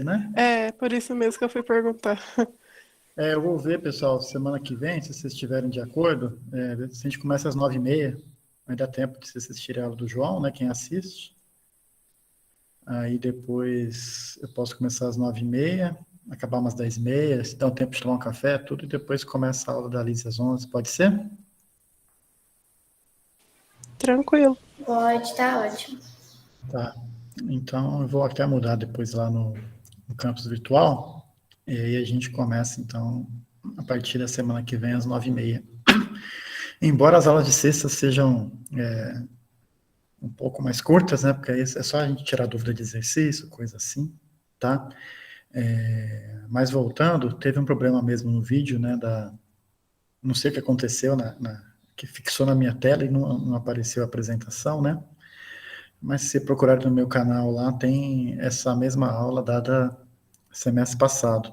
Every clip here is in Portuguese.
né? É, por isso mesmo que eu fui perguntar. Eu vou ver, pessoal, semana que vem, se vocês estiverem de acordo, se a gente começa às 9h30, vai dar tempo de vocês assistirem a aula do João, né, quem assiste. Aí depois eu posso começar às 9h30, acabar umas 10h30, se dá um tempo de tomar um café, tudo, e depois começa a aula da Alice às 11, pode ser? Tranquilo. Pode, tá ótimo. Tá. Então eu vou até mudar depois lá no campus virtual, e aí a gente começa, então, a partir da semana que vem, às 9h30. Embora as aulas de sexta sejam um pouco mais curtas, né? Porque aí é só a gente tirar dúvida de exercício, coisa assim, tá? Mas voltando, teve um problema mesmo no vídeo, né? Não sei o que aconteceu, que fixou na minha tela e não apareceu a apresentação, né? Mas se procurar no meu canal lá, tem essa mesma aula dada semestre passado,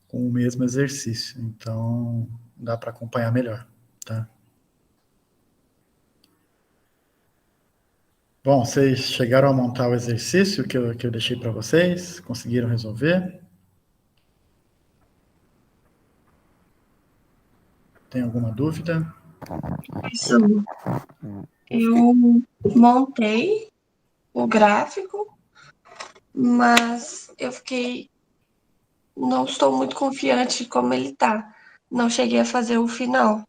com o mesmo exercício. Então, dá para acompanhar melhor, tá? Bom, vocês chegaram a montar o exercício que eu deixei para vocês? Conseguiram resolver? Tem alguma dúvida? Isso. Eu montei o gráfico, mas eu não estou muito confiante como ele tá. Não cheguei a fazer o final.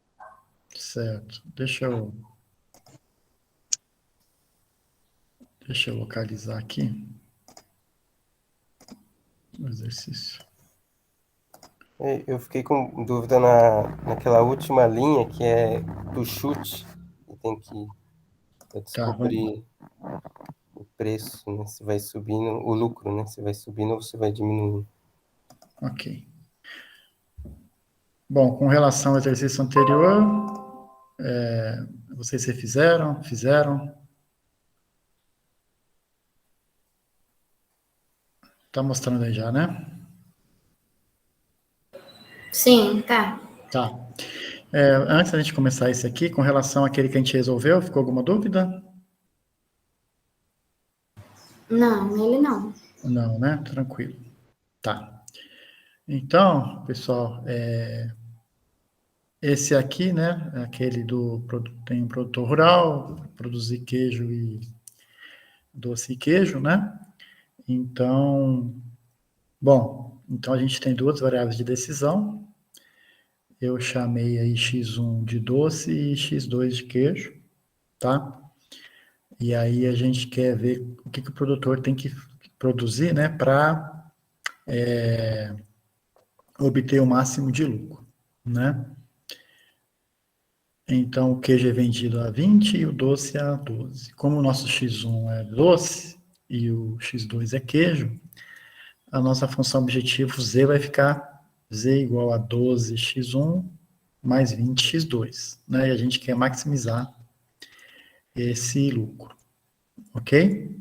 Certo. Deixa eu localizar aqui o exercício. Eu fiquei com dúvida naquela última linha que é do chute. E tem que descobrir o preço, né? Se vai subindo, o lucro, né? Se vai subindo ou se vai diminuindo. Ok. Bom, com relação ao exercício anterior, vocês refizeram? Fizeram? Tá mostrando aí já, né? Sim, tá. Tá. Antes da gente começar esse aqui, com relação àquele que a gente resolveu, ficou alguma dúvida? Não, nele não. Não, né? Tranquilo. Tá. Então, pessoal, esse aqui, né? É aquele tem um produtor rural, produzir queijo e doce e queijo, né? Então, bom, então a gente tem duas variáveis de decisão. Eu chamei aí x1 de doce e x2 de queijo, tá? E aí a gente quer ver o que o produtor tem que produzir, né, para obter o máximo de lucro, né? Então, o queijo é vendido a 20 e o doce a 12. Como o nosso x1 é doce e o x2 é queijo, a nossa função objetivo z vai ficar z igual a 12x1 mais 20x2, né? E a gente quer maximizar esse lucro, ok?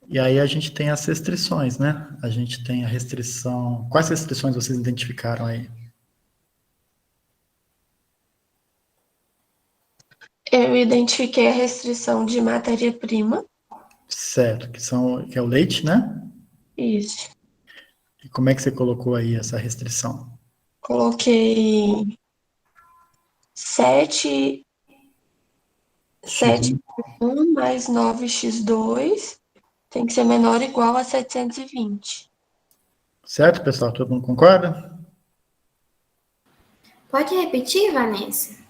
E aí a gente tem as restrições, né? A gente tem a restrição... Quais restrições vocês identificaram aí? Eu identifiquei a restrição de matéria-prima. Certo, que é o leite, né? Isso. E como é que você colocou aí essa restrição? Coloquei 7 1 mais 9x2 tem que ser menor ou igual a 720. Certo, pessoal? Todo mundo concorda? Pode repetir, Vanessa?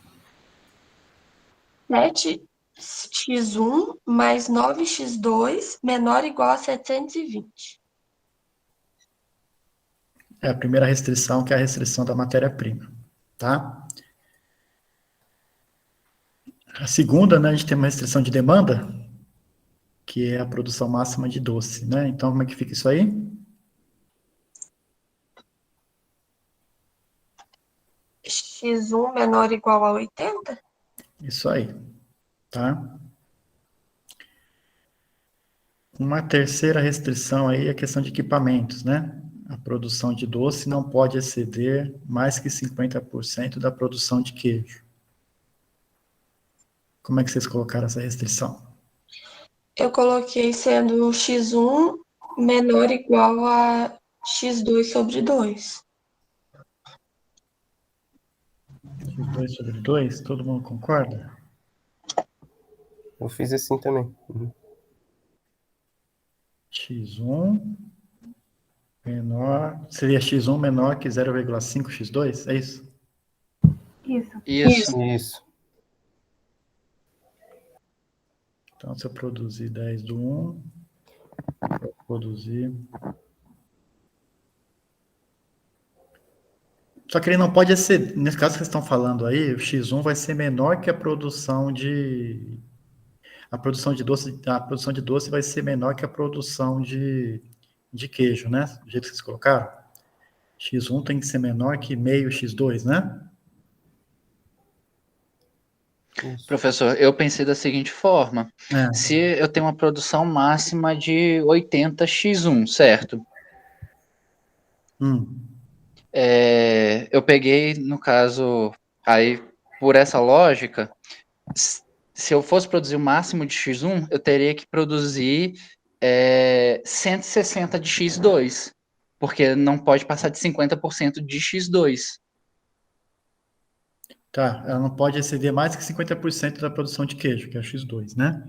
7x1 mais 9x2 menor ou igual a 720. É a primeira restrição, que é a restrição da matéria-prima, tá? A segunda, né, a gente tem uma restrição de demanda, que é a produção máxima de doce, né? Então, como é que fica isso aí? X1 menor ou igual a 80? Isso aí, tá? Uma terceira restrição aí é a questão de equipamentos, né? A produção de doce não pode exceder mais que 50% da produção de queijo. Como é que vocês colocaram essa restrição? Eu coloquei sendo X1 menor ou igual a x2 sobre 2. X2 sobre 2, todo mundo concorda? Eu fiz assim também. Uhum. X1 menor... Seria X1 menor que 0,5 X2? É isso? Isso. Isso. Isso. Então, se eu produzir 10 do 1, vou produzir... Só que ele não pode exceder... Nesse caso que vocês estão falando aí, o X1 vai ser menor que a produção de... A produção de doce vai ser menor que a produção de queijo, né? Do jeito que vocês colocaram. X1 tem que ser menor que meio X2, né? Isso. Professor, eu pensei da seguinte forma: É. se eu tenho uma produção máxima de 80x1, certo? Eu peguei, no caso, aí por essa lógica, se eu fosse produzir o máximo de x1, eu teria que produzir 160 de x2, porque não pode passar de 50% de x2. Tá, ela não pode exceder mais que 50% da produção de queijo, que é o X2, né?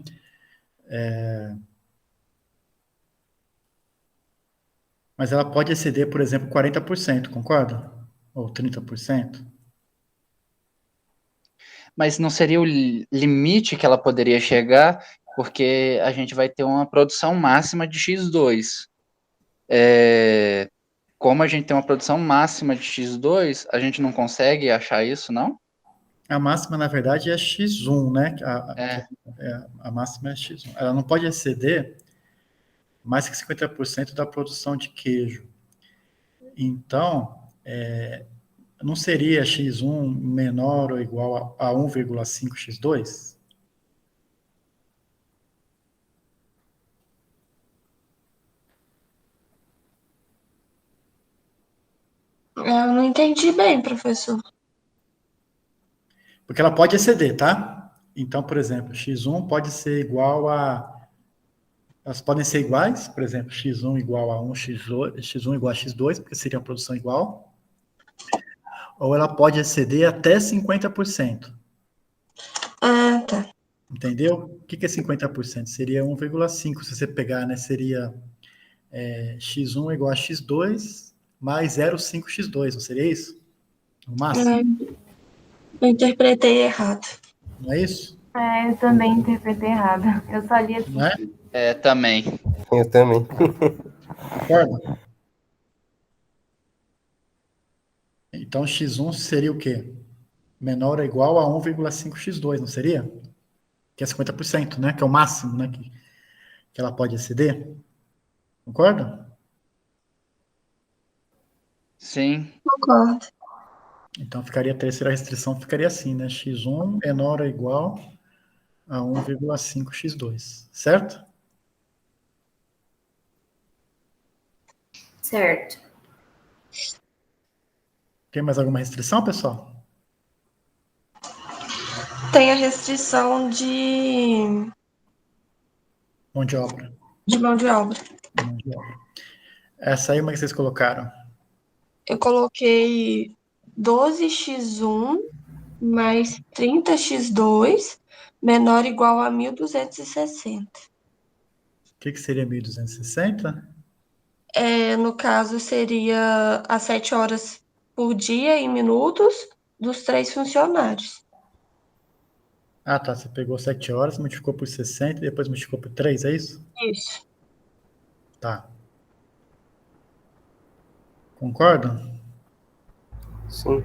Mas ela pode exceder, por exemplo, 40%, concorda? Ou 30%? Mas não seria o limite que ela poderia chegar, porque a gente vai ter uma produção máxima de x2. Como a gente tem uma produção máxima de x2, a gente não consegue achar isso, não? A máxima, na verdade, é X1, né? É. A máxima é X1. Ela não pode exceder mais que 50% da produção de queijo. Então, não seria X1 menor ou igual a 1,5 X2? Eu não entendi bem, professor. Porque ela pode exceder, tá? Então, por exemplo, X1 pode ser igual a... Elas podem ser iguais, por exemplo, X1 igual a 1, X1 igual a X2, porque seria uma produção igual. Ou ela pode exceder até 50%. Ah, tá. Entendeu? O que é 50%? Seria 1,5. Se você pegar, né, seria X1 igual a X2 mais 0,5 X2, não seria isso? No máximo, Eu interpretei errado. não é isso? Eu também interpretei errado. Eu só li assim. Não é? Também. Eu também. Concorda? Então, X1 seria o quê? Menor ou igual a 1,5 X2, não seria? Que é 50%, né? Que é o máximo, né? Que ela pode exceder. Concorda? Sim. Concordo. Então, a terceira restrição ficaria assim, né? X1 menor ou igual a 1,5 X2, certo? Certo. Tem mais alguma restrição, pessoal? Tem a restrição de Mão de obra. mão de obra. Mão de obra. Essa aí, como é que vocês colocaram? Eu coloquei 12x1 mais 30x2 menor ou igual a 1.260. O que seria 1.260? No caso, seria as 7 horas por dia em minutos dos 3 funcionários. Ah, tá. Você pegou 7 horas, multiplicou por 60 e depois multiplicou por 3, é isso? Isso. Tá. Concordam? Sim.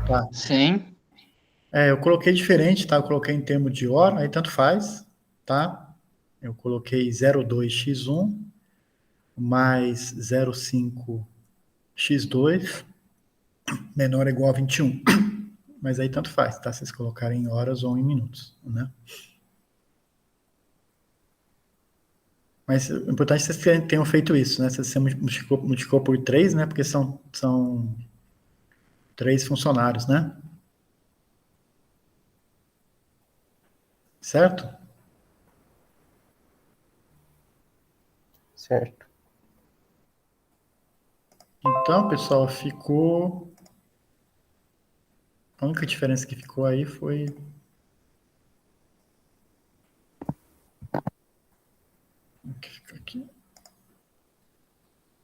Tá. Sim. Eu coloquei diferente, tá? Eu coloquei em termos de hora, aí tanto faz, tá? Eu coloquei 0,2x1 mais 0,5 x2 menor ou igual a 21. Mas aí tanto faz, tá? Vocês colocarem em horas ou em minutos, né? Mas o importante é que vocês tenham feito isso, né? Você multiplicou por 3, né? Porque são 3 funcionários, né? Certo? Certo. Então, pessoal, ficou... A única diferença que ficou aí foi... O que ficou aqui?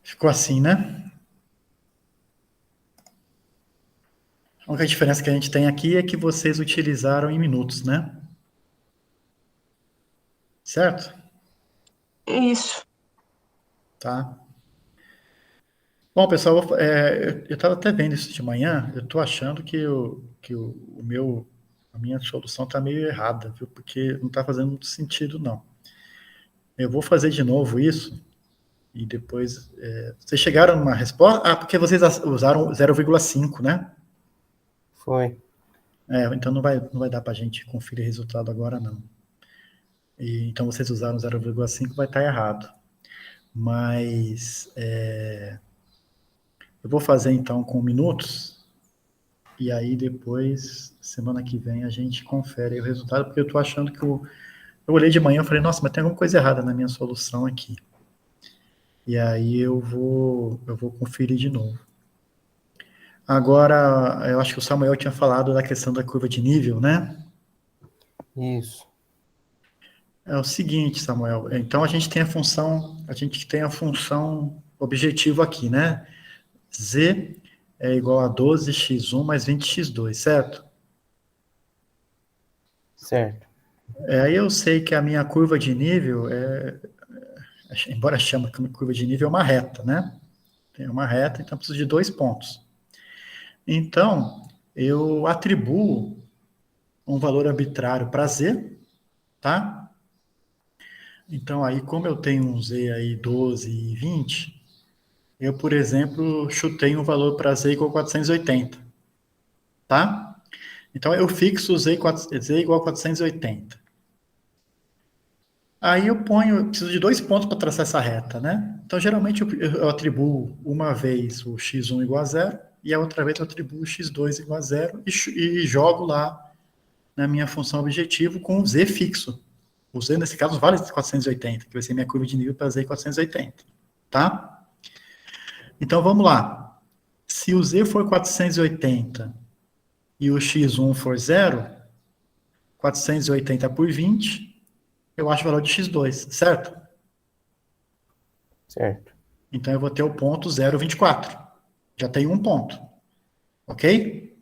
Ficou assim, né? A única diferença que a gente tem aqui é que vocês utilizaram em minutos, né? Certo? Isso. Tá. Bom, pessoal, eu estava até vendo isso de manhã, eu estou achando que a minha solução está meio errada, viu? Porque não está fazendo muito sentido, não. Eu vou fazer de novo isso e depois... vocês chegaram numa resposta? Ah, porque vocês usaram 0,5, né? Foi. Então não vai dar para a gente conferir resultado agora, não. Então vocês usaram 0,5, vai estar errado. Mas eu vou fazer então com minutos, e aí depois, semana que vem, a gente confere aí o resultado, porque eu estou achando que eu olhei de manhã e falei, nossa, mas tem alguma coisa errada na minha solução aqui. E aí eu vou conferir de novo. Agora, eu acho que o Samuel tinha falado da questão da curva de nível, né? Isso. É o seguinte, Samuel, então a gente tem a função objetivo aqui, né? Z é igual a 12x1 mais 20x2, certo? Certo. Aí eu sei que a minha curva de nível embora chame curva de nível, é uma reta, né? Tem uma reta, então eu preciso de 2 pontos. Então, eu atribuo um valor arbitrário para Z, tá? Então, aí, como eu tenho um Z aí 12 e 20, eu, por exemplo, chutei um valor para Z igual a 480, tá? Então, eu fixo Z igual a 480. Aí eu preciso de 2 pontos para traçar essa reta, né? Então, geralmente, eu atribuo uma vez o x1 igual a 0, e a outra vez eu atribuo o x2 igual a 0, e jogo lá na minha função objetivo com o z fixo. O z, nesse caso, vale 480, que vai ser minha curva de nível para z 480, tá? Então, vamos lá. Se o z for 480 e o x1 for 0, 480 por 20, eu acho o valor de x2, certo? Certo. Então, eu vou ter o ponto 0,24. Já tenho um ponto. Ok?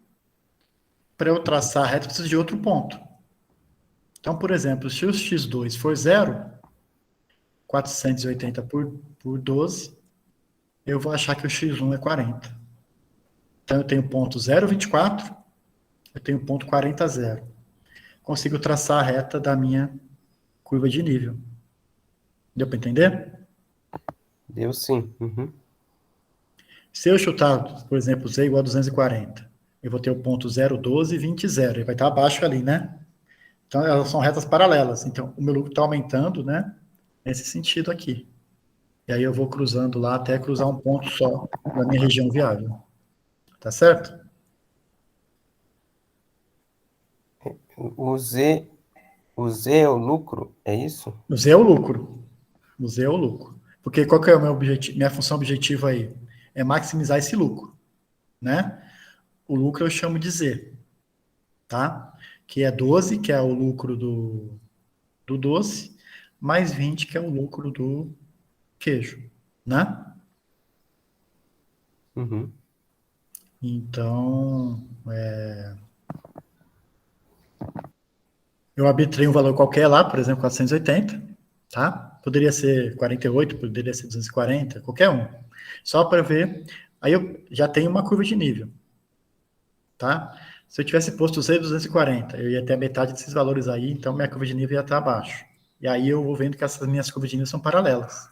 Para eu traçar a reta, eu preciso de outro ponto. Então, por exemplo, se o x2 for 0, 480 por 12, eu vou achar que o x1 é 40. Então, eu tenho ponto 0,24, eu tenho ponto 40, 0. Consigo traçar a reta da minha curva de nível. Deu para entender? Deu sim. Uhum. Se eu chutar, por exemplo, z igual a 240, eu vou ter o ponto 0,12, 20, 0. Ele vai estar abaixo ali, né? Então, elas são retas paralelas. Então, o meu lucro está aumentando, né? Nesse sentido aqui. E aí eu vou cruzando lá até cruzar um ponto só da minha região viável. Tá certo? O Z é o lucro, é isso? O Z é o lucro. O Z é o lucro. Porque qual que é o meu objetivo, minha função objetiva aí? É maximizar esse lucro, né? O lucro eu chamo de Z, tá? Que é 12, que é o lucro do doce, mais 20, que é o lucro do queijo, né? Uhum. Então, eu arbitrei um valor qualquer lá, por exemplo, 480, tá? Poderia ser 48, poderia ser 240, qualquer um. Só para ver. Aí eu já tenho uma curva de nível, tá? Se eu tivesse posto Z 240, eu ia ter a metade desses valores aí, então minha curva de nível ia estar abaixo. E aí eu vou vendo que essas minhas curvas de nível são paralelas.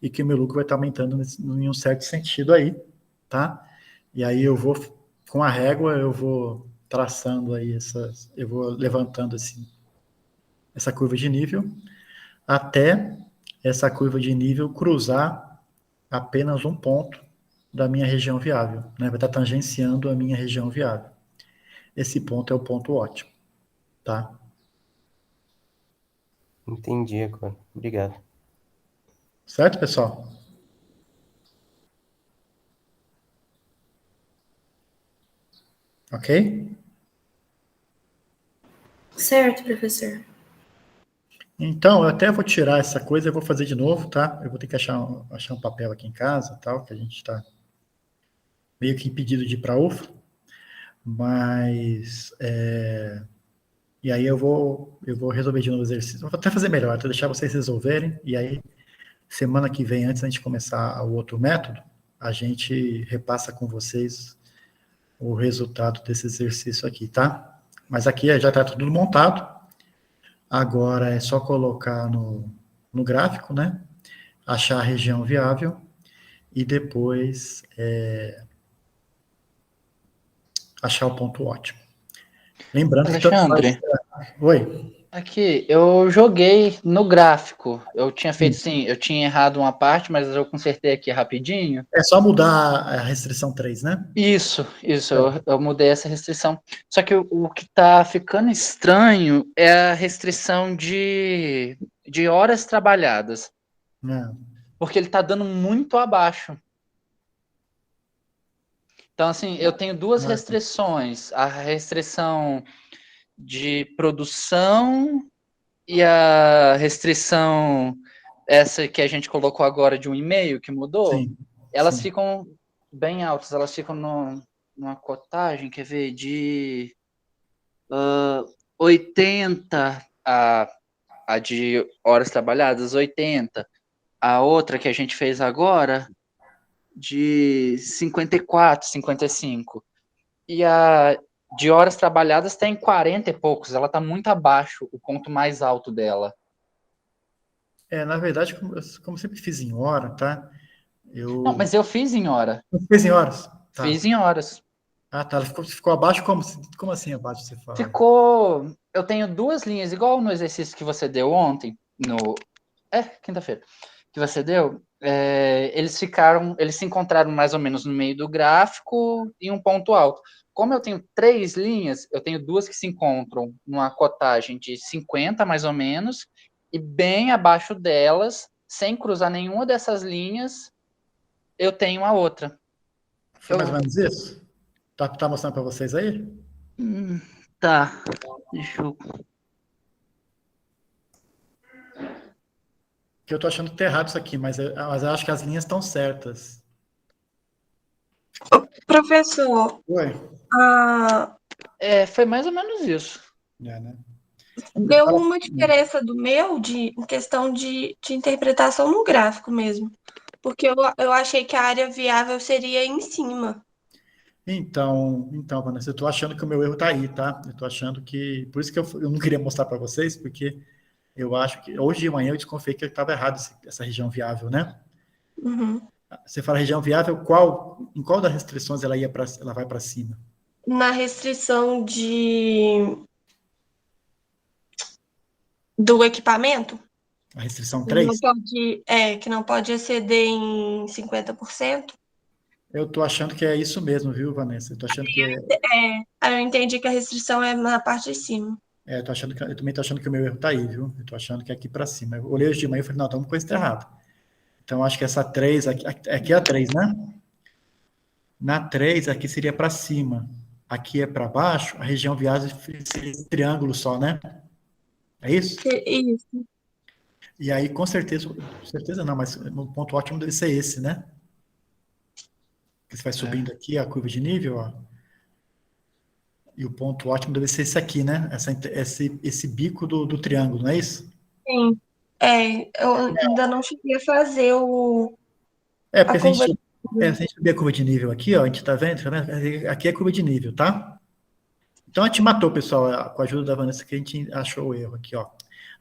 E que o meu lucro vai estar aumentando em um certo sentido aí, tá? E aí eu vou, com a régua, eu vou traçando aí eu vou levantando essa curva de nível, até essa curva de nível cruzar apenas um ponto da minha região viável, né? Vai estar tangenciando a minha região viável. Esse ponto é o ponto ótimo, tá? Entendi agora. Obrigado. Certo, pessoal? Ok? Certo, professor. Então, eu até vou tirar essa coisa e vou fazer de novo, tá? Eu vou ter que achar um papel aqui em casa, tal, que a gente está meio que impedido de ir para a UFA, mas e aí eu vou resolver de novo o exercício. Eu vou até fazer melhor, até deixar vocês resolverem, e aí semana que vem, antes da gente começar o outro método, a gente repassa com vocês o resultado desse exercício aqui, tá? Mas aqui já está tudo montado. Agora é só colocar no gráfico, né? Achar a região viável e depois achar o ponto ótimo. Lembrando que tanto Alexandre, faz... Oi. aqui, eu joguei no gráfico. Eu tinha feito assim, eu tinha errado uma parte, mas eu consertei aqui rapidinho. É só mudar a restrição 3, né? Isso, eu mudei essa restrição. Só que o que tá ficando estranho é a restrição de horas trabalhadas. É. Porque ele tá dando muito abaixo. Então, assim, eu tenho duas restrições. A restrição de produção e a restrição, essa que a gente colocou agora de 1,5, que mudou, Sim, elas sim. ficam bem altas, elas ficam numa cotagem, quer ver, de 80 a de horas trabalhadas, 80. A outra que a gente fez agora, de 54, 55. E a de horas trabalhadas tem 40 e poucos, ela está muito abaixo, o ponto mais alto dela. Na verdade, como eu sempre fiz em hora, tá? Não, mas eu fiz em hora. Fiz em horas? Tá. Fiz em horas. Ah, tá. Ela ficou abaixo como assim abaixo, você fala? Ficou... Eu tenho duas linhas, igual no exercício que você deu ontem, quinta-feira, que você deu, eles se encontraram mais ou menos no meio do gráfico e um ponto alto. Como eu tenho 3 linhas, eu tenho 2 que se encontram numa cotagem de 50, mais ou menos, e bem abaixo delas, sem cruzar nenhuma dessas linhas, eu tenho a outra. Foi mais ou menos isso? Tá mostrando para vocês aí? Tá. Deixa eu... Que eu tô achando que tá errado isso aqui, mas eu acho que as linhas estão certas. Professor, Oi? foi mais ou menos isso. Né? deu uma diferença do meu em questão de interpretação no gráfico mesmo. Porque eu achei que a área viável seria em cima. Então, Vanessa, eu tô achando que o meu erro tá aí, tá? Eu tô achando que... Por isso que eu não queria mostrar para vocês, porque eu acho que... Hoje de manhã eu desconfiei que estava errado essa região viável, né? Uhum. Você fala região viável, em qual das restrições ela vai para cima? Na restrição do equipamento, A restrição 3? que não pode exceder em 50%. Eu tô achando que é isso mesmo, viu, Vanessa? Eu tô achando que Aí eu entendi que a restrição é na parte de cima. eu também tô achando que o meu erro tá aí, viu? Eu tô achando que é aqui para cima. Eu olhei hoje de manhã e falei, não, estamos com coisa errada. Então, acho que essa 3, aqui é a 3, né? Na 3, aqui seria para cima. Aqui é para baixo, a região viável seria esse triângulo só, né? É isso? Isso. E aí, com certeza não, mas o ponto ótimo deve ser esse, né? Que você vai subindo aqui a curva de nível, ó. E o ponto ótimo deve ser esse aqui, né? Esse bico do triângulo, não é isso? Sim. Eu ainda não cheguei a fazer Porque a curva. se a gente subir a curva de nível aqui, ó, a gente tá vendo? Aqui é a curva de nível, tá? Então a gente matou, pessoal, com a ajuda da Vanessa, que a gente achou o erro aqui, ó.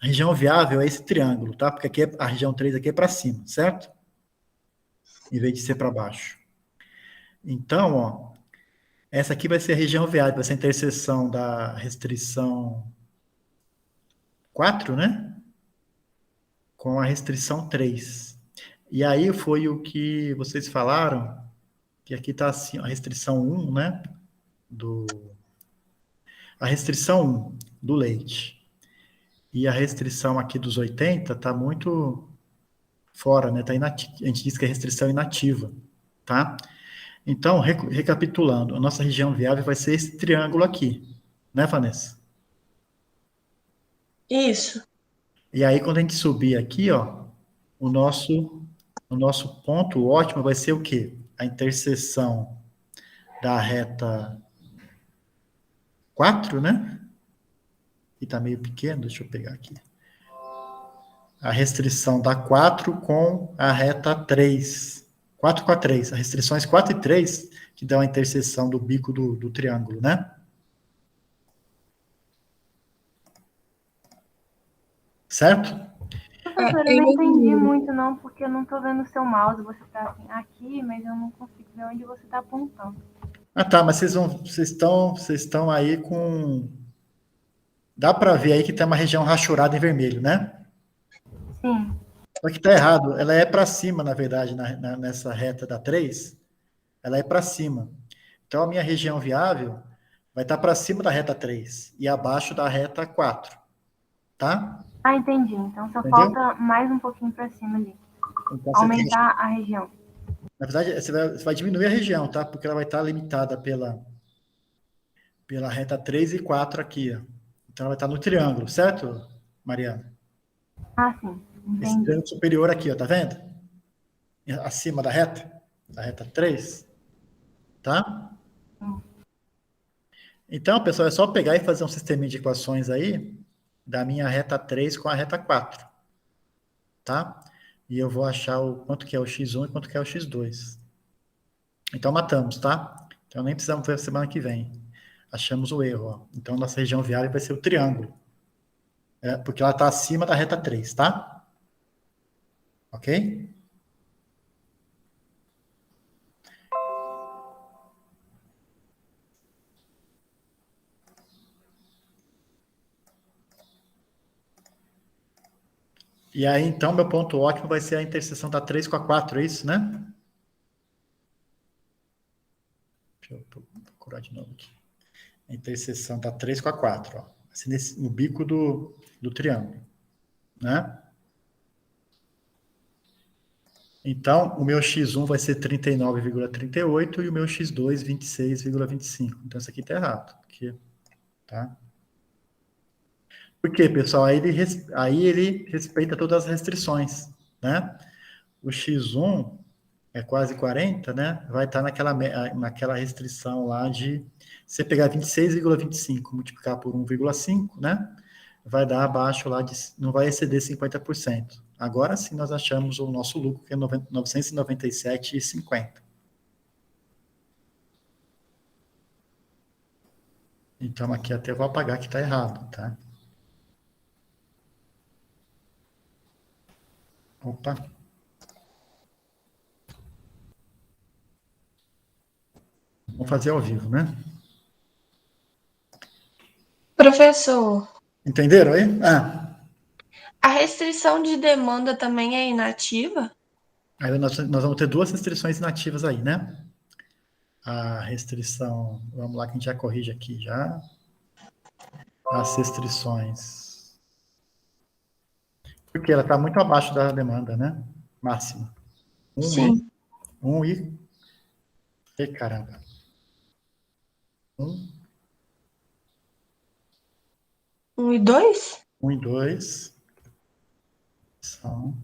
A região viável é esse triângulo, tá? Porque aqui a região 3 aqui é para cima, certo? Em vez de ser para baixo. Então, ó, essa aqui vai ser a região viável, vai ser a interseção da restrição 4, né? Com a restrição 3. E aí foi o que vocês falaram, que aqui está assim, a restrição 1, né? A restrição 1 do leite. E a restrição aqui dos 80 está muito fora, né? Tá inativa. A gente diz que é restrição inativa, tá? Então, recapitulando, a nossa região viável vai ser esse triângulo aqui, né, Vanessa? Isso. E aí, quando a gente subir aqui, ó, o nosso ponto ótimo vai ser o quê? A interseção da reta 4, né? E tá meio pequeno, deixa eu pegar aqui. A restrição da 4 com a reta 3. 4 com a 3. As restrições 4 e 3 que dão a interseção do bico do triângulo, né? Certo? Professora, eu não entendi muito não, porque eu não tô vendo o seu mouse. Você tá assim, aqui, mas eu não consigo ver onde você tá apontando. Ah, tá, mas vocês estão aí com... Dá para ver aí que tem uma região rachurada em vermelho, né? Sim. Só que tá errado. Ela é para cima, na verdade, nessa reta da 3, ela é para cima. Então, a minha região viável vai estar para cima da reta 3 e abaixo da reta 4, tá? Ah, entendi. Então só Entendeu? falta mais um pouquinho pra cima ali. Então, Aumentar a região. na verdade, você vai diminuir a região, tá? Porque ela vai estar limitada pela reta 3 e 4 aqui, ó. Então, ela vai estar no triângulo, certo, Mariana? Ah, sim. Esse Entendi. triângulo superior aqui, ó, tá vendo? Acima da reta 3, tá? Então, pessoal, é só pegar e fazer um sistema de equações aí da minha reta 3 com a reta 4, tá? E eu vou achar o quanto que é o x1 e quanto que é o x2. Então, matamos, tá? Então, nem precisamos ver a semana que vem. Achamos o erro, ó. Então, nossa região viável vai ser o triângulo. Porque ela está acima da reta 3, tá? Ok? E aí, então, meu ponto ótimo vai ser a interseção da 3 com a 4, é isso, né? Deixa eu procurar de novo aqui. A interseção da 3 com a 4, ó. Assim, no bico do triângulo, né? Então, o meu x1 vai ser 39,38 e o meu x2, 26,25. Então, isso aqui está errado. Aqui, tá? Por quê, pessoal? Aí ele respeita todas as restrições, né? O x1 é quase 40, né? Vai estar naquela restrição lá de você pegar 26,25, multiplicar por 1,5, né? Vai dar abaixo lá não vai exceder 50%. Agora sim nós achamos o nosso lucro, que é 997,50. Então aqui até vou apagar que está errado, tá? Opa. Vamos fazer ao vivo, né? Professor, Entenderam aí? a restrição de demanda também é inativa? Aí nós vamos ter duas restrições inativas aí, né? A restrição, vamos lá que a gente já corrige aqui já. As restrições. Porque ela está muito abaixo da demanda, né? Máxima. Sim. Caramba. 1 e 2? 1 e 2 são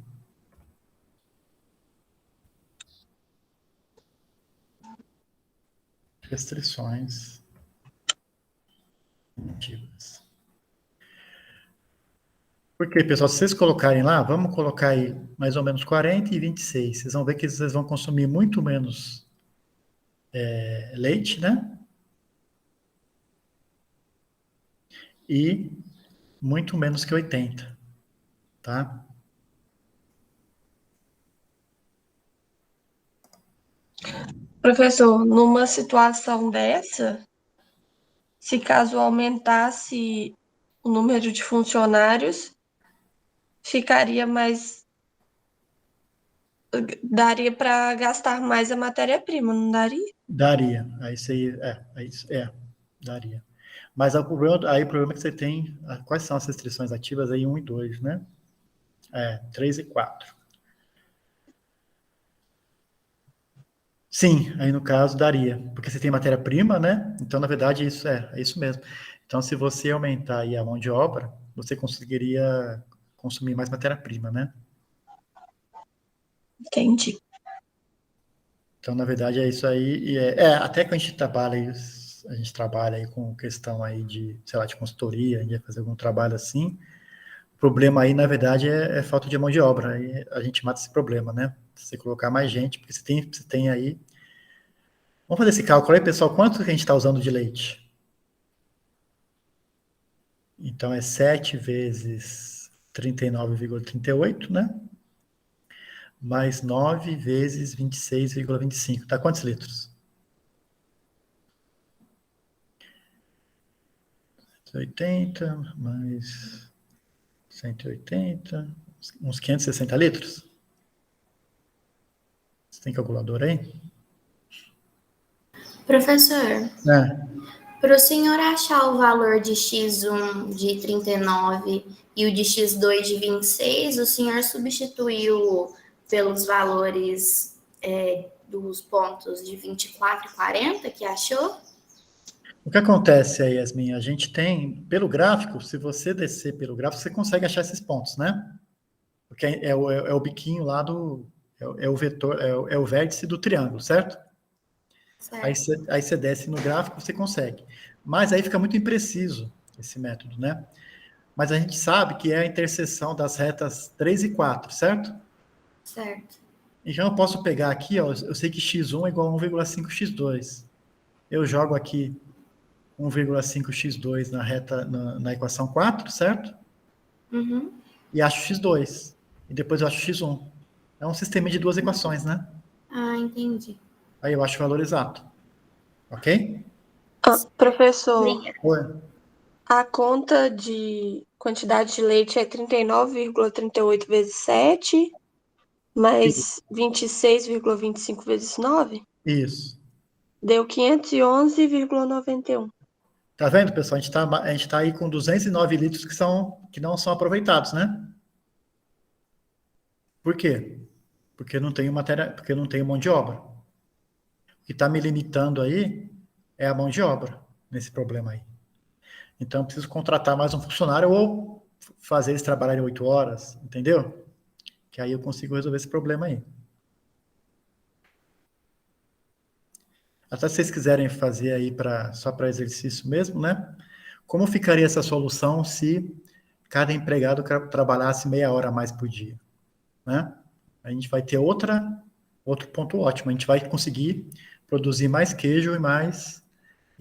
restrições inativas. Porque, pessoal, se vocês colocarem lá, vamos colocar aí mais ou menos 40 e 26. Vocês vão ver que vocês vão consumir muito menos leite, né? E muito menos que 80, tá? Professor, numa situação dessa, se caso aumentasse o número de funcionários, ficaria mais. Daria para gastar mais a matéria-prima, não daria? Daria. Aí você daria. Mas o problema é que você tem. Quais são as restrições ativas aí? 1 e 2, né? 3 e 4. Sim, aí no caso daria, porque você tem matéria-prima, né? Então, na verdade, é isso mesmo. Então, se você aumentar aí a mão de obra, você conseguiria consumir mais matéria-prima, né? Entendi. Então, na verdade, é isso aí. E até que a gente trabalha aí com questão aí de, sei lá, de consultoria, a gente vai fazer algum trabalho assim. O problema aí, na verdade, é falta de mão de obra. Aí a gente mata esse problema, né? Se você colocar mais gente, porque você tem aí. Vamos fazer esse cálculo aí, pessoal. Quanto que a gente está usando de leite? Então, é 7 vezes 39,38, né? Mais 9 vezes 26,25. Dá quantos litros? 80 mais 180, uns 560 litros? Você tem calculadora aí? Professor, É. para o senhor achar o valor de X1 de 39 e o de X2 de 26, o senhor substituiu pelos valores dos pontos de 24 e 40 que achou? O que acontece aí, Yasmin? A gente tem, pelo gráfico, se você descer pelo gráfico, você consegue achar esses pontos, né? Porque é o biquinho lá do. É o vetor, é o vértice do triângulo, certo? Aí Certo. você desce no gráfico, você consegue. Mas aí fica muito impreciso esse método, né? Mas a gente sabe que é a interseção das retas 3 e 4, certo? Certo. Então eu posso pegar aqui, ó, eu sei que x1 é igual a 1,5x2. Eu jogo aqui 1,5x2 na equação 4, certo? Uhum. E acho x2. E depois eu acho x1. É um sistema de duas equações, né? Ah, entendi. Aí eu acho o valor exato. Ok? Professor, Oi. a conta de quantidade de leite é 39,38 vezes 7, mais 26,25 vezes 9? Isso. Deu 511,91. Tá vendo, pessoal? A gente tá aí com 209 litros que não são aproveitados, né? Por quê? Porque não tenho matéria, porque não tenho mão de obra. O que está me limitando aí é a mão de obra nesse problema aí. Então, eu preciso contratar mais um funcionário ou fazer eles trabalharem 8 horas, entendeu? Que aí eu consigo resolver esse problema aí. Até se vocês quiserem fazer aí só para exercício mesmo, né? Como ficaria essa solução se cada empregado trabalhasse meia hora a mais por dia, né? A gente vai ter outro ponto ótimo. A gente vai conseguir produzir mais queijo e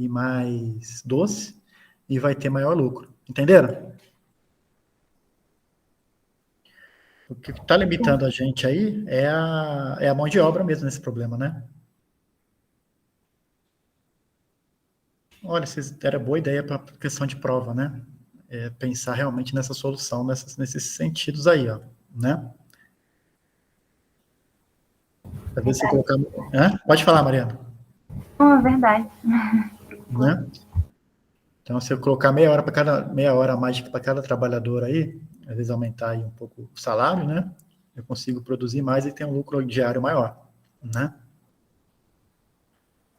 mais doce e vai ter maior lucro. Entenderam? O que está limitando a gente aí é a mão de obra mesmo nesse problema, né? Olha, vocês deram boa ideia para a questão de prova, né? Pensar realmente nessa solução, nesses sentidos aí, ó, né? Talvez você colocar... Pode falar, Mariana. É verdade. Né? Então, se eu colocar meia hora a mais para cada trabalhador aí, às vezes aumentar aí um pouco o salário, né? Eu consigo produzir mais e ter um lucro diário maior, né?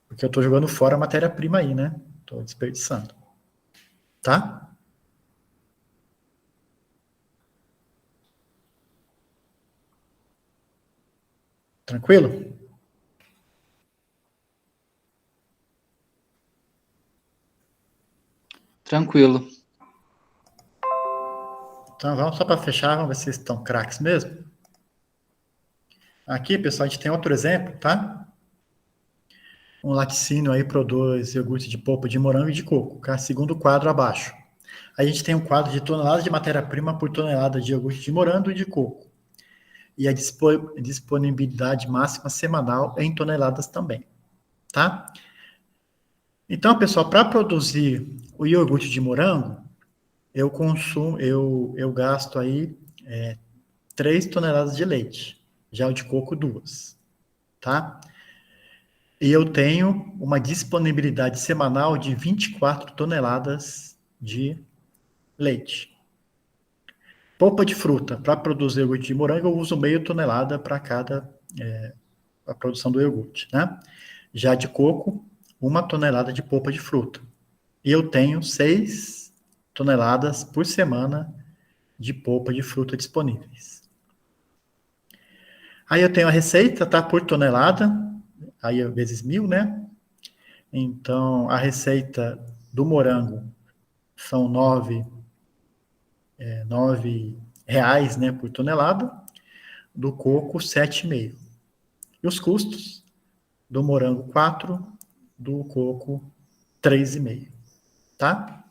Porque eu estou jogando fora a matéria-prima aí, né? Estou desperdiçando. Tá? Tranquilo? Tranquilo. Então, vamos só para fechar, vamos ver se vocês estão craques mesmo. Aqui, pessoal, a gente tem outro exemplo, tá? Um laticínio aí produz iogurte de polpa de morango e de coco, tá? Segundo quadro abaixo. Aí a gente tem um quadro de toneladas de matéria-prima por tonelada de iogurte de morango e de coco. E a disponibilidade máxima semanal em toneladas também, tá? Então, pessoal, para produzir o iogurte de morango, eu gasto aí 3 toneladas de leite, já o de coco 2, tá? E eu tenho uma disponibilidade semanal de 24 toneladas de leite. Polpa de fruta, para produzir iogurte de morango, eu uso meio tonelada para cada a produção do iogurte, né? Já de coco, 1 tonelada de polpa de fruta. E eu tenho 6 toneladas por semana de polpa de fruta disponíveis. Aí eu tenho a receita, tá? Por tonelada, aí vezes 1.000, né? Então, a receita do morango são R$ 9, né, por tonelada, do coco 7,5. E os custos do morango 4, do coco 3,5, tá?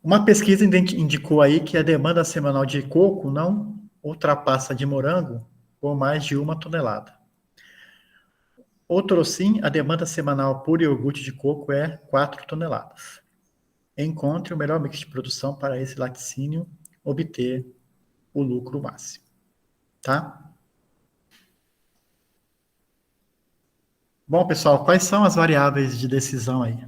Uma pesquisa indicou aí que a demanda semanal de coco não ultrapassa de morango por mais de 1 tonelada. Outro sim, a demanda semanal por iogurte de coco é 4 toneladas. Encontre o melhor mix de produção para esse laticínio obter o lucro máximo, tá? Bom, pessoal, quais são as variáveis de decisão aí?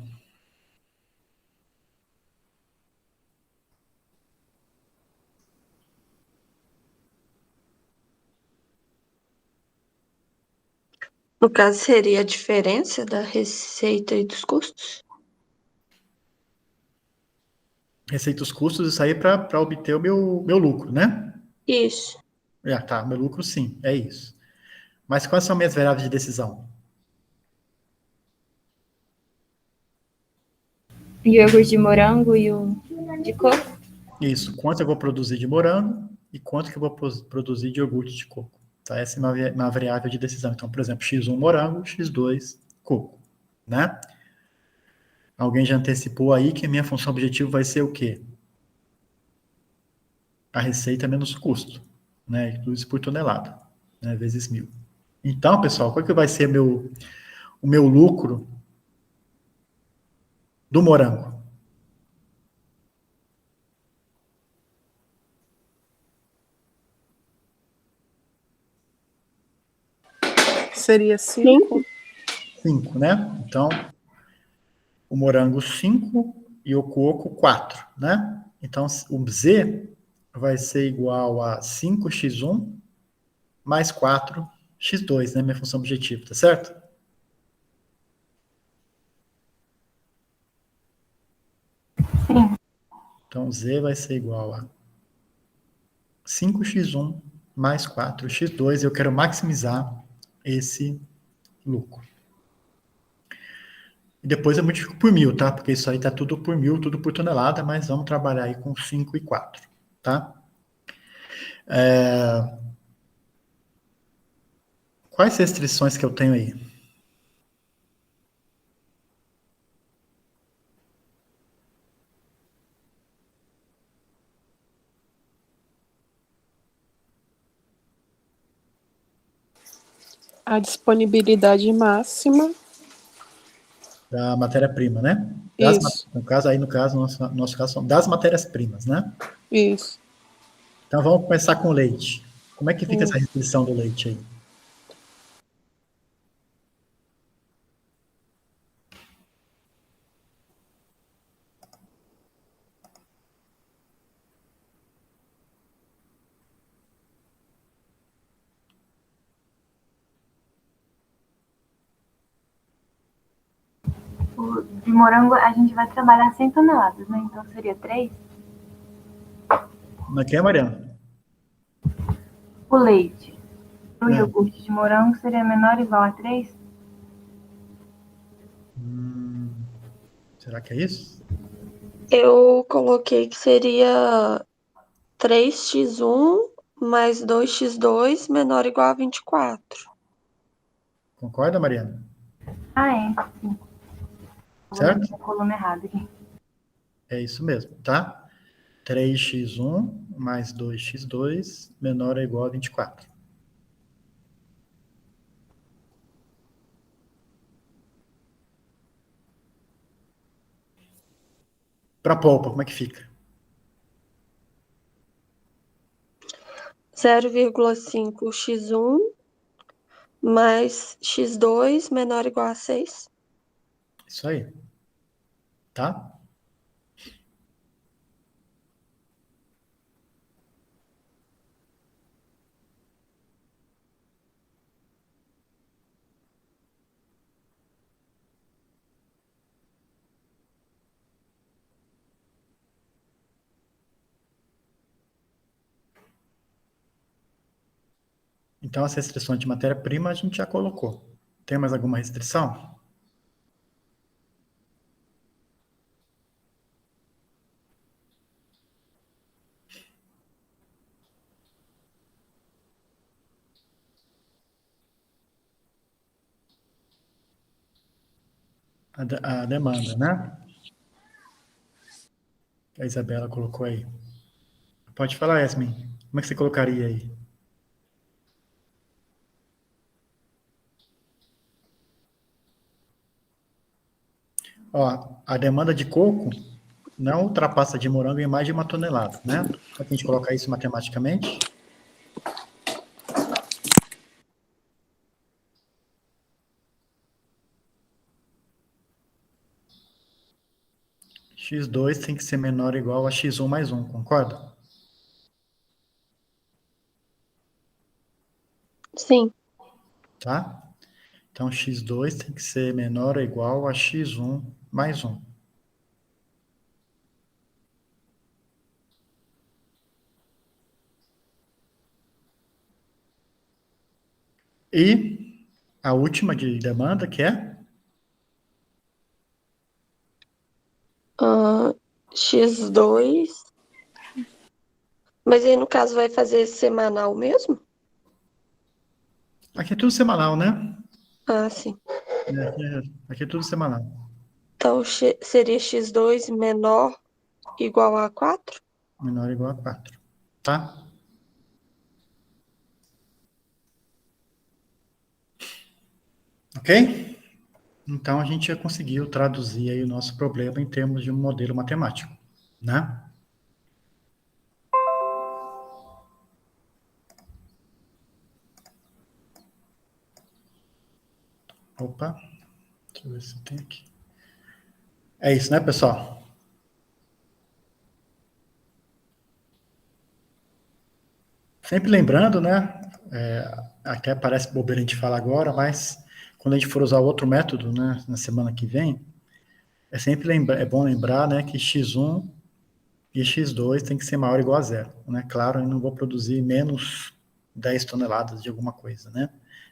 No caso, seria a diferença da receita e dos custos? Receita os custos, isso aí para obter o meu lucro, né? Isso. Tá, meu lucro sim, é isso. Mas quais são minhas variáveis de decisão? O iogurte de morango e o de coco? Isso, quanto eu vou produzir de morango e quanto que eu vou produzir de iogurte de coco. Tá? Essa é uma variável de decisão. Então, por exemplo, x1 morango, x2 coco, né? Alguém já antecipou aí que a minha função objetivo vai ser o quê? A receita menos custo, né? Tudo isso por tonelada, né? Vezes 1.000. Então, pessoal, qual que vai ser o meu lucro do morango? Seria 5. 5, né? Então, o morango 5 e o coco 4, né? Então, o Z vai ser igual a 5x1 mais 4x2, né? Minha função objetiva, tá certo? Sim. Então, Z vai ser igual a 5x1 mais 4x2. Eu quero maximizar esse lucro. E depois eu multiplico por 1.000, tá? Porque isso aí tá tudo por 1.000, tudo por tonelada, mas vamos trabalhar aí com 5 e 4, tá? Quais restrições que eu tenho aí? A disponibilidade máxima. Da matéria-prima, né? Isso. No caso, nosso caso, são das matérias-primas, né? Isso. Então, vamos começar com o leite. Como é que fica essa restrição do leite aí? O de morango a gente vai trabalhar 100 toneladas, né? Então seria 3. Não é, Mariana? O leite. O iogurte de morango seria menor ou igual a 3? Será que é isso? Eu coloquei que seria 3x1 mais 2x2 menor ou igual a 24. Concorda, Mariana? Ah, é. Sim. Certo? Vou a coluna errada aqui. É isso mesmo, tá? 3x1 mais 2x2 menor ou igual a 24. Para polpa, como é que fica? 0,5x1 mais x2 menor ou igual a 6. Isso aí. Tá? Então, as restrições de matéria-prima a gente já colocou. Tem mais alguma restrição? A demanda, né? A Isabela colocou aí. Pode falar, Yasmin. Como é que você colocaria aí? Ó, a demanda de coco não ultrapassa de morango em mais de 1 tonelada, né? Como é que a gente coloca isso matematicamente? X2 tem que ser menor ou igual a X1 mais 1, concorda? Sim. Tá? Então, X2 tem que ser menor ou igual a X1 mais 1. E a última de demanda, que é? X2. Mas aí, no caso, vai fazer semanal mesmo? Aqui é tudo semanal, né? Ah, sim. Aqui é tudo semanal. Então, seria X2 menor igual a 4? Menor ou igual a 4. Tá? Ok? Então, a gente já conseguiu traduzir aí o nosso problema em termos de um modelo matemático, né? Opa, deixa eu ver se tem aqui. É isso, né, pessoal? Sempre lembrando, né? Até parece bobeira a gente falar agora, mas quando a gente for usar outro método, né, na semana que vem, é bom lembrar, né, que x1 e x2 tem que ser maior ou igual a zero, né? Claro, eu não vou produzir menos 10 toneladas de alguma coisa, né?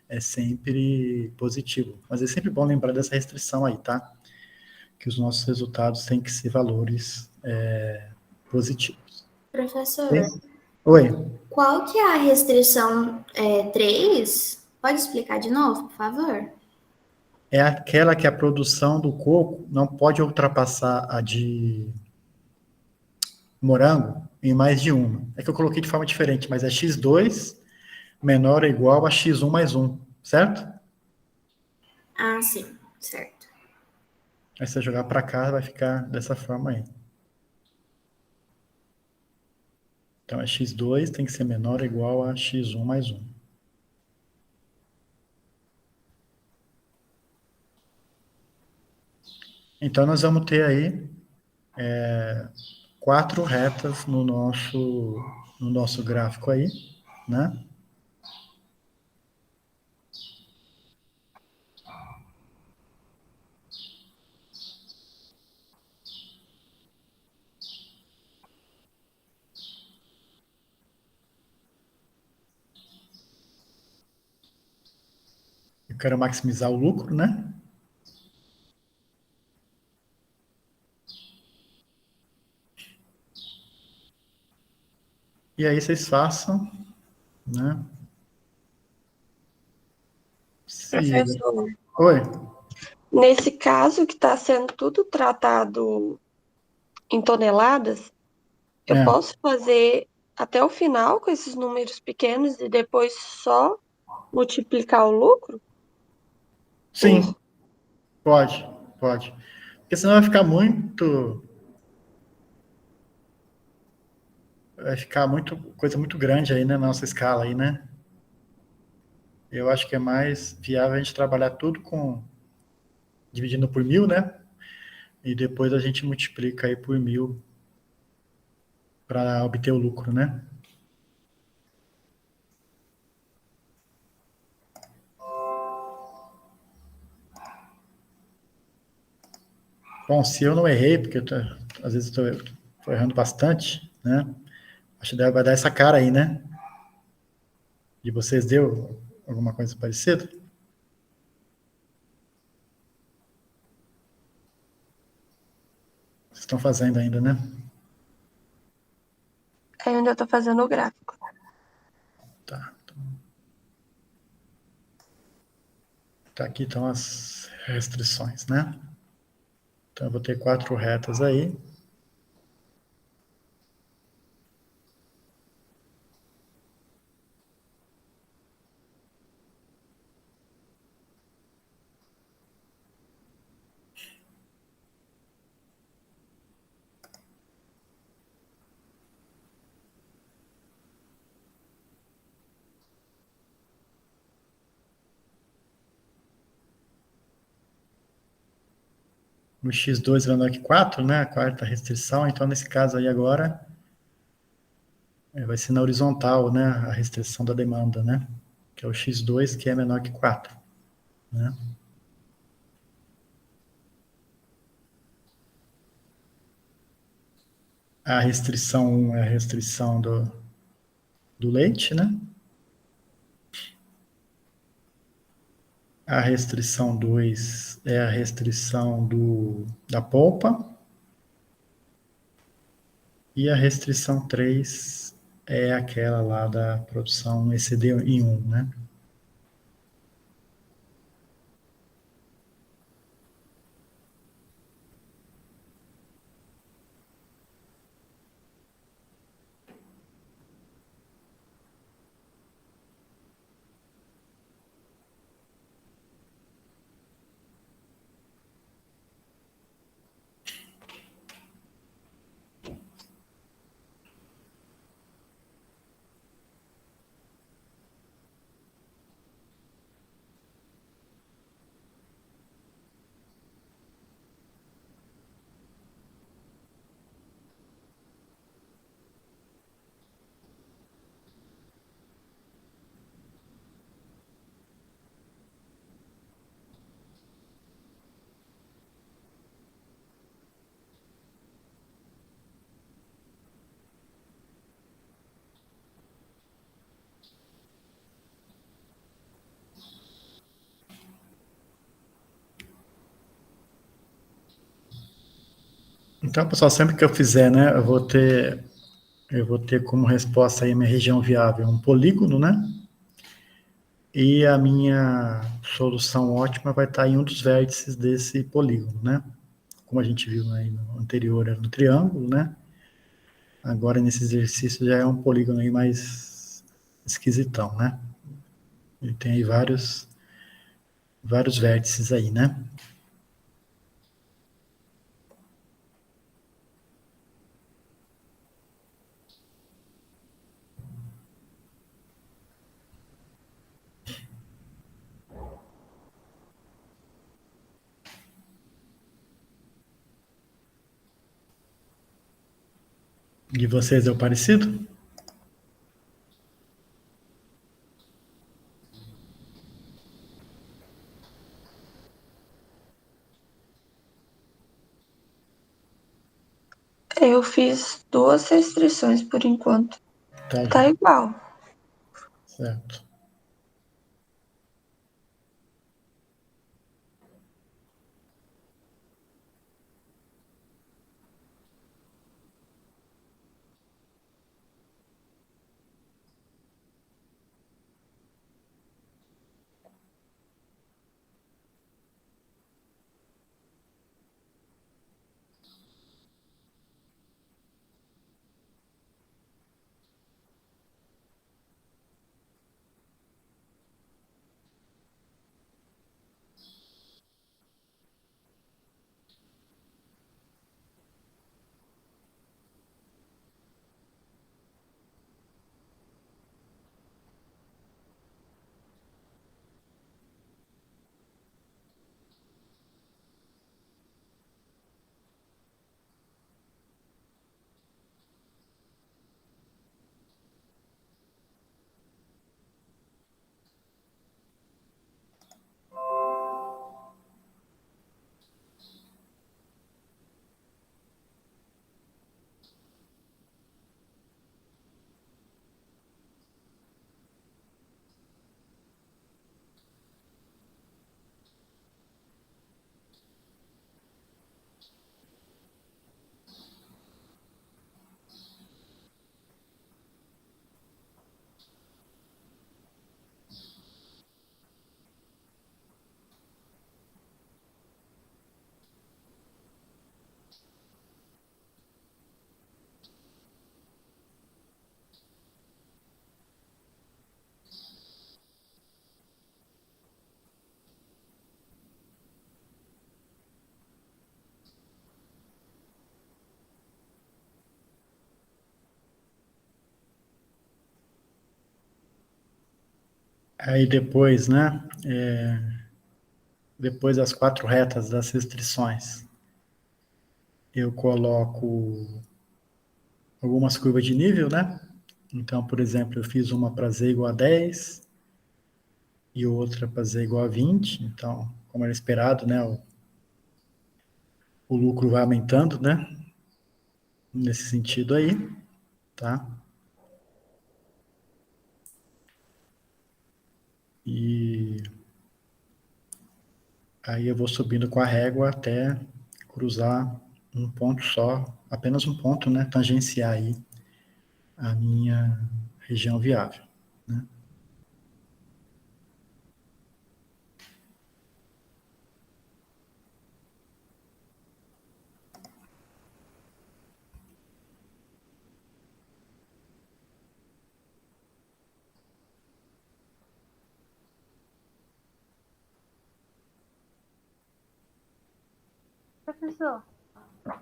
É sempre positivo. Mas é sempre bom lembrar dessa restrição aí, tá? Que os nossos resultados têm que ser valores positivos. Professor, Oi. qual que é a restrição 3? Pode explicar de novo, por favor? É aquela que a produção do coco não pode ultrapassar a de morango em mais de uma. É que eu coloquei de forma diferente, mas é x2 menor ou igual a x1 mais 1, certo? Ah, sim, certo. Aí se você jogar para cá, vai ficar dessa forma aí. Então, é x2 tem que ser menor ou igual a x1 mais 1. Então, nós vamos ter aí 4 retas no nosso gráfico aí, né? Eu quero maximizar o lucro, né? E aí vocês façam, né? Professor, Oi. nesse caso que está sendo tudo tratado em toneladas, eu É. posso fazer até o final com esses números pequenos e depois só multiplicar o lucro? Sim, pode. Porque senão vai ficar coisa muito grande aí, né, na nossa escala aí, né? Eu acho que é mais viável a gente trabalhar tudo dividindo por 1.000, né? E depois a gente multiplica aí por 1.000 para obter o lucro, né? Bom, se eu não errei, porque às vezes eu tô errando bastante, né? Acho que vai dar essa cara aí, né? De vocês deu alguma coisa parecida? Vocês estão fazendo ainda, né? Eu ainda estou fazendo o gráfico. Tá. Tá, aqui estão as restrições, né? Então, eu vou ter 4 retas aí. O x2 menor que 4, né? A quarta restrição. Então, nesse caso aí agora, vai ser na horizontal, né? A restrição da demanda, né? Que é o x2, que é menor que 4, né? A restrição 1 é a restrição do leite, né? A restrição 2 é a restrição da polpa. E a restrição 3 é aquela lá da produção exceder em 1, né? Então, pessoal, sempre que eu fizer, né, eu vou ter como resposta aí a minha região viável um polígono, né? E a minha solução ótima vai estar em um dos vértices desse polígono, né? Como a gente viu aí no anterior, era no triângulo, né? Agora, nesse exercício, já é um polígono aí mais esquisitão, né? Ele tem aí vários vértices aí, né? De vocês deu parecido? Eu fiz 2 restrições por enquanto. Tá, Tá igual. certo. Aí depois, né, depois das 4 retas das restrições, eu coloco algumas curvas de nível, né? Então, por exemplo, eu fiz uma para Z igual a 10 e outra para Z igual a 20. Então, como era esperado, né, o lucro vai aumentando, né? Nesse sentido aí, tá? E aí eu vou subindo com a régua até cruzar um ponto só, apenas um ponto, né? Tangenciar aí a minha região viável, né? Professor,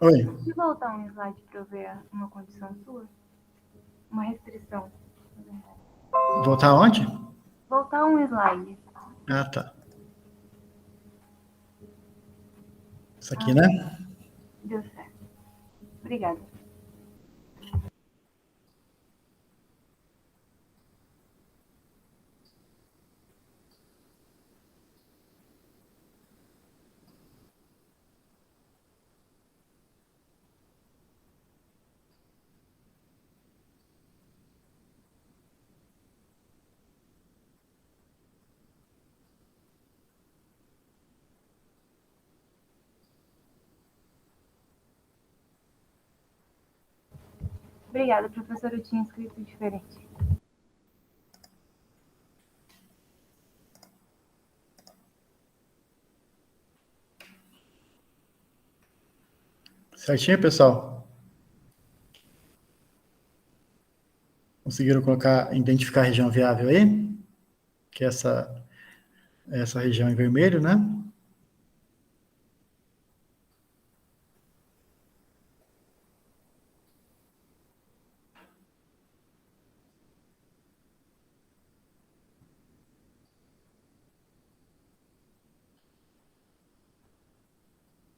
Oi, pode voltar um slide para eu ver uma condição sua? Uma restrição, na verdade. voltar aonde? Voltar um slide. Ah, tá. Isso aqui, né? Deu certo. Obrigada. Obrigada, professor. Eu tinha escrito diferente. Certinho, pessoal? Conseguiram colocar, identificar a região viável aí? Que é essa região em vermelho, né?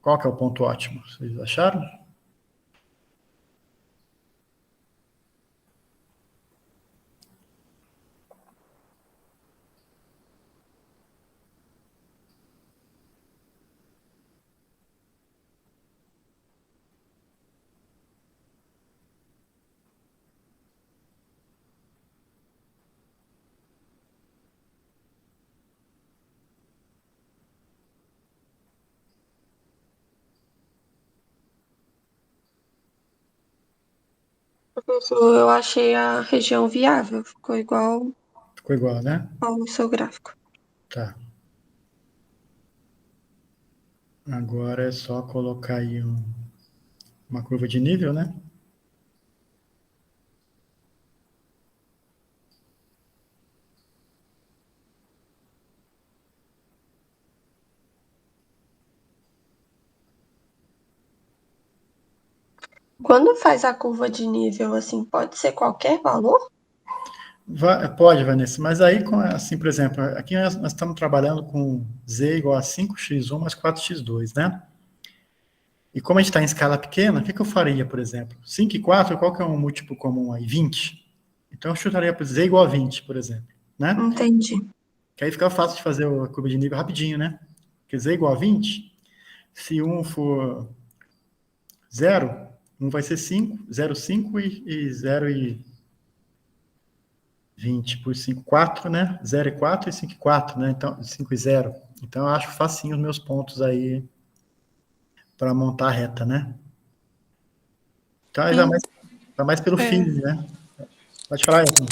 Qual que é o ponto ótimo? Vocês acharam? Professor, eu achei a região viável, ficou igual Ficou igual, né? ao seu gráfico. Tá. Agora é só colocar aí uma curva de nível, né? Quando faz a curva de nível, assim, pode ser qualquer valor? Pode, Vanessa, mas aí, assim, por exemplo, aqui nós estamos trabalhando com Z igual a 5x1 mais 4x2, né? E como a gente está em escala pequena, o que eu faria, por exemplo? 5 e 4, qual que é um múltiplo comum aí? 20. Então, eu chutaria para Z igual a 20, por exemplo, né? Entendi. Que aí fica fácil de fazer a curva de nível rapidinho, né? Porque Z igual a 20, se 1 for 0, 1 vai ser 5, 0, 5 e 0 e 20 por 5, 4, né? 0 e 4 e 5 e 4, né? Então, 5 e 0. Então, eu acho facinho os meus pontos aí para montar a reta, né? Então, aí vai mais pelo feeling, né? Pode falar, Elton.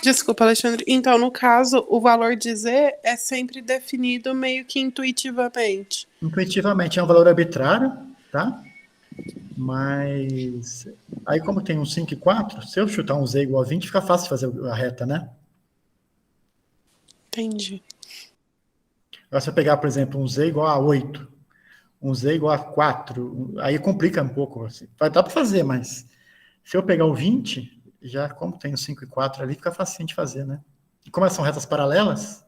Desculpa, Alexandre. Então, no caso, o valor de Z é sempre definido meio que intuitivamente. Intuitivamente é um valor arbitrário, tá? Mas aí, como tem um 5 e 4, se eu chutar um Z igual a 20, fica fácil de fazer a reta, né? Entendi. Agora, se eu pegar, por exemplo, um Z igual a 8, um Z igual a 4, aí complica um pouco. Assim. Vai dar para fazer, mas se eu pegar o 20, já como tem o 5 e 4 ali, fica facinho de fazer, né? E como elas são retas paralelas,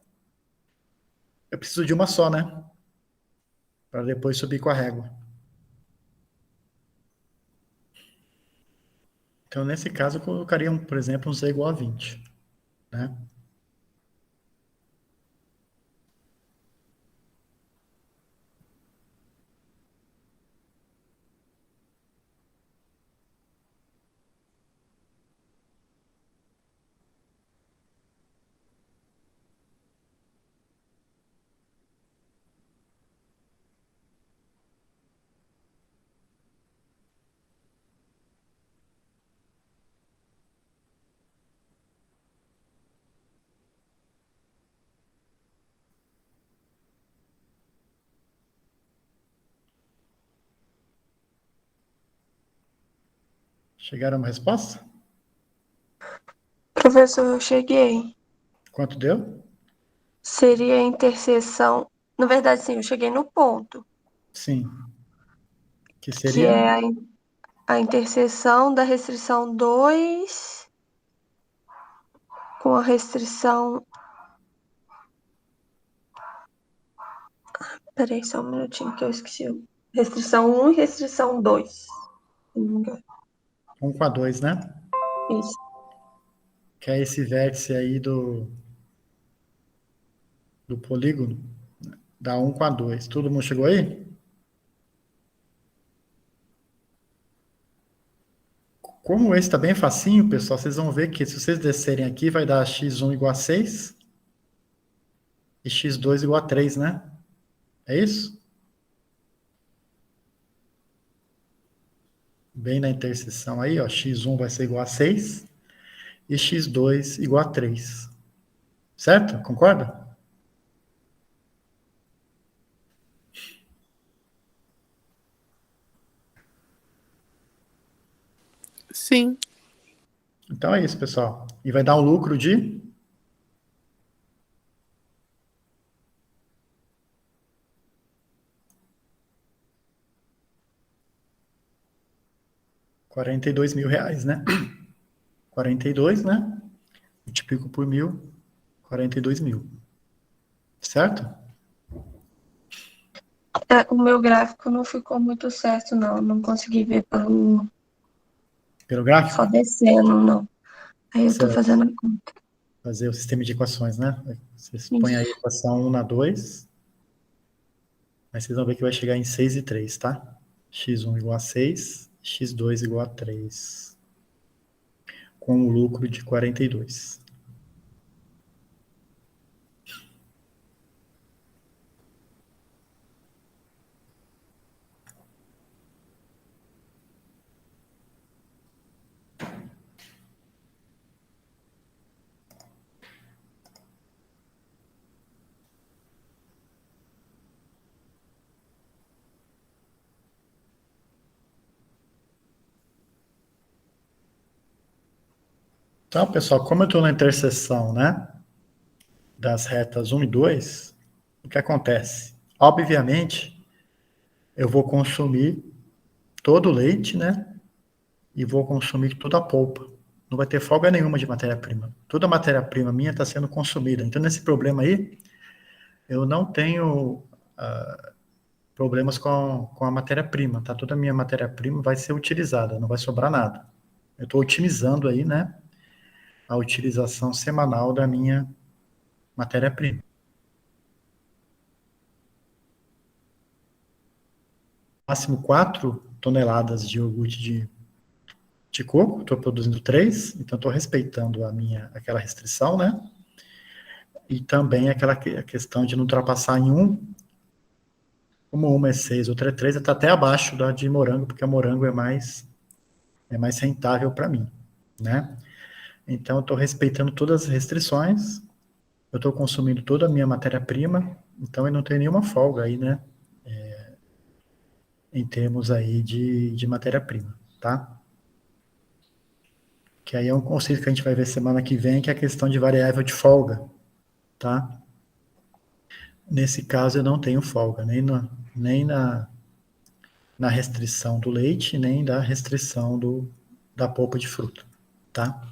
eu preciso de uma só, né? Para depois subir com a régua. Então, nesse caso, eu colocaria, por exemplo, um z igual a 20, né? Chegaram a uma resposta? Professor, eu cheguei. Quanto deu? Seria a interseção. Na verdade, sim, eu cheguei no ponto, Sim. Que que seria? é a interseção da restrição 2 com a restrição. Peraí, só um minutinho que eu esqueci. Restrição 1 e restrição 2. Se não me engano. 1 com a 2, né? Isso. Que é esse vértice aí do polígono. Dá 1 com a 2. Todo mundo chegou aí? Como esse está bem facinho, pessoal, vocês vão ver que se vocês descerem aqui, vai dar x1 igual a 6 e x2 igual a 3, né? É isso? Bem na interseção aí, ó, x1 vai ser igual a 6 e x2 igual a 3. Certo? Concorda? Sim. Então é isso, pessoal. E vai dar um lucro de... R$ 42.000, né? 42, né? Multiplico por 1.000, 42.000. Certo? O meu gráfico não ficou muito certo, não. Não consegui ver Pelo gráfico? só descendo, não. Aí eu tô Certo. fazendo a conta. Fazer o sistema de equações, né? Vocês Isso. põem aí a equação 1 na 2. Mas vocês vão ver que vai chegar em 6 e 3, tá? x1 igual a 6, x2 igual a 3. Com um lucro de 42. Então, pessoal, como eu estou na interseção, né, das retas 1 e 2, o que acontece? Obviamente, eu vou consumir todo o leite, né, e vou consumir toda a polpa. Não vai ter folga nenhuma de matéria-prima. Toda a matéria-prima minha está sendo consumida. Então, nesse problema aí, eu não tenho problemas com a matéria-prima, tá? Toda a minha matéria-prima vai ser utilizada, não vai sobrar nada. Eu estou otimizando aí, né, a utilização semanal da minha matéria-prima. Máximo 4 toneladas de iogurte de coco, estou produzindo 3, então estou respeitando aquela restrição, né? E também aquela questão de não ultrapassar em 1, como uma é 6, outra é 3, está até abaixo da de morango, porque a morango é mais rentável para mim, né? Então, eu estou respeitando todas as restrições, eu estou consumindo toda a minha matéria-prima, então eu não tenho nenhuma folga aí, né? Em termos aí de matéria-prima, tá? Que aí é um conceito que a gente vai ver semana que vem, que é a questão de variável de folga, tá? Nesse caso, eu não tenho folga, nem na restrição do leite, nem da restrição da polpa de fruta, tá?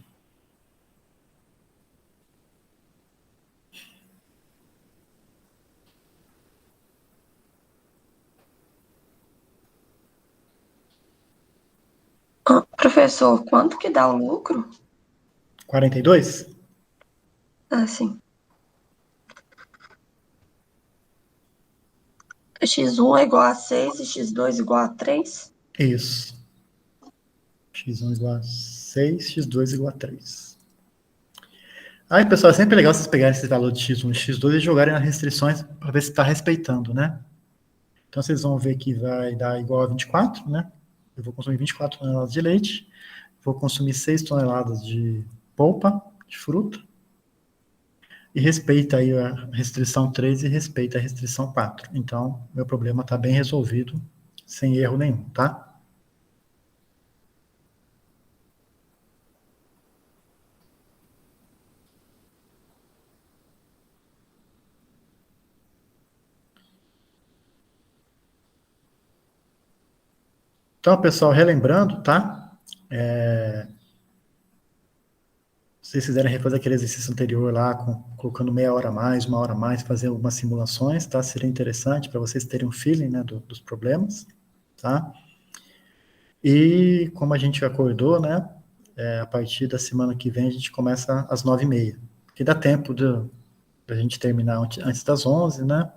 Professor, quanto que dá o lucro? 42? Ah, sim. X1 é igual a 6 e X2 igual a 3? Isso. X1 igual a 6, X2 igual a 3. Aí, pessoal, é sempre legal vocês pegarem esse valor de X1 e X2 e jogarem nas restrições para ver se está respeitando, né? Então, vocês vão ver que vai dar igual a 24, né? Eu vou consumir 24 toneladas de leite, vou consumir 6 toneladas de polpa, de fruta, e respeita aí a restrição 3 e respeita a restrição 4. Então, meu problema está bem resolvido, sem erro nenhum, tá? Então, pessoal, relembrando, tá? Se vocês quiserem refazer aquele exercício anterior lá, colocando meia hora a mais, uma hora a mais, fazer algumas simulações, tá? Seria interessante para vocês terem um feeling, né, dos problemas, tá? E como a gente acordou, né, a partir da semana que vem a gente começa às 9h30, que dá tempo da gente terminar antes das 11, né?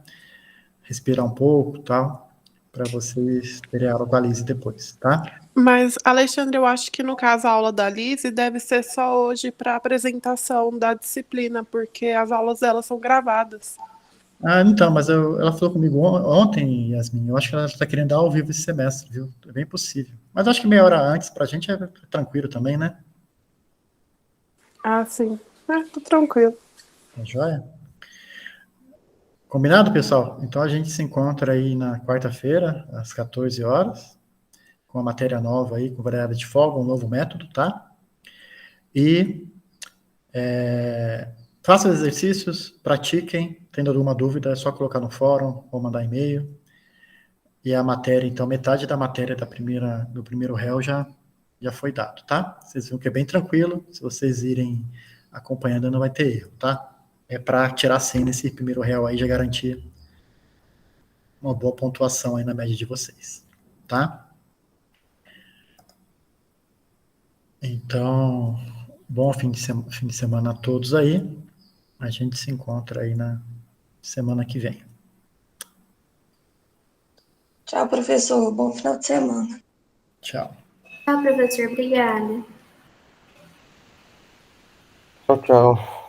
Respirar um pouco, tal, para vocês terem a aula com a Lise depois, tá? Mas, Alexandre, eu acho que no caso a aula da Lise deve ser só hoje para apresentação da disciplina, porque as aulas dela são gravadas. Ah, então, mas ela falou comigo ontem, Yasmin, eu acho que ela está querendo dar ao vivo esse semestre, viu? É bem possível. Mas acho que meia hora antes, pra gente, é tranquilo também, né? Ah, sim. Tô tranquilo. Tá joia? Combinado, pessoal? Então a gente se encontra aí na quarta-feira, às 14 horas, com a matéria nova aí, com variável de folga, um novo método, tá? E façam os exercícios, pratiquem, tendo alguma dúvida, é só colocar no fórum ou mandar e-mail. E a matéria, então, metade da matéria do primeiro réu já foi dado, tá? Vocês viram que é bem tranquilo, se vocês irem acompanhando não vai ter erro, tá? É para tirar 100 nesse primeiro réu aí, já garantir uma boa pontuação aí na média de vocês, tá? Então, bom fim de semana a todos aí. A gente se encontra aí na semana que vem. Tchau, professor. Bom final de semana. Tchau. Tchau, professor. Obrigada. Tchau, tchau.